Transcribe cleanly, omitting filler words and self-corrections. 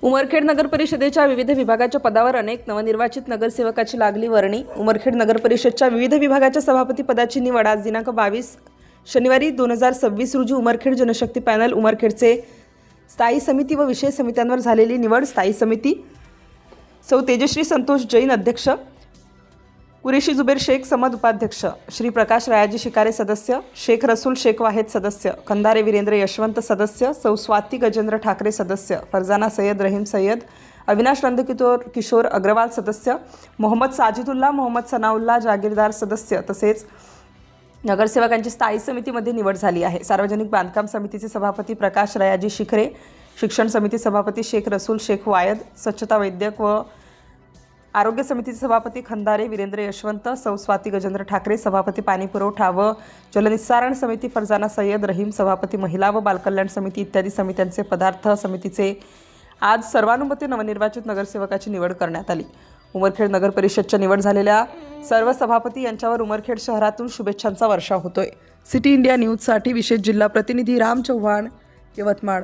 उमरखेड नगर परिषदेच्या विविध विभागाच्या पदावर अनेक नवनिर्वाचित नगरसेवकाची लागली वर्णी। उमरखेड नगर परिषदच्या विविध विभागाच्या सभापती पदाची निवड आज दिनांक 22 शनिवारी 2026 रोजी उमरखेड जनशक्ती पॅनल उमरखेडचे स्थायी समिती व विशेष समित्यांवर झालेली निवड। स्थायी समिती सौ तेजश्री संतोष जैन अध्यक्ष, कुरेशी जुबेर शेख समद उपाध्यक्ष, श्री प्रकाश रायाजी शिकारे सदस्य, शेख रसूल शेख वाहेद सदस्य, खंदारे वीरेंद्र यशवंत सदस्य, सौ स्वाती गजेंद्र ठाकरे सदस्य, फरजाना सय्यद रहीम सय्यद, अविनाश किशोर अग्रवाल सदस्य, मोहम्मद साजिदुल्ला मोहम्मद सनाउल्ला जागीरदार सदस्य तसेच नगरसेवकांची स्थायी समितीमध्ये निवड झाली आहे। सार्वजनिक बांधकाम समितीचे सभापती प्रकाश रायाजी शिखरे, शिक्षण समिती सभापती शेख रसूल शेख वायद, स्वच्छता वैद्यक व आरोग्य समितीचे सभापती खंदारे वीरेंद्र यशवंत, सौ स्वाती गजेंद्र ठाकरे, सभापती पाणी पुरवठा व जलनिस्सारण समिती फरजाना सय्यद रहीम, सभापती महिला व बालकल्याण समिती इत्यादी समित्यांचे पदार्थ समितीचे आज सर्वानुमते नवनिर्वाचित नगरसेवकाची निवड करण्यात आली। उमरखेड नगर परिषदच्या निवड झालेल्या सर्व सभापती यांच्यावर उमरखेड शहरातून शुभेच्छांचा वर्षाव होतोय। सिटी इंडिया न्यूजसाठी विशेष जिल्हा प्रतिनिधी राम चव्हाण, यवतमाळ।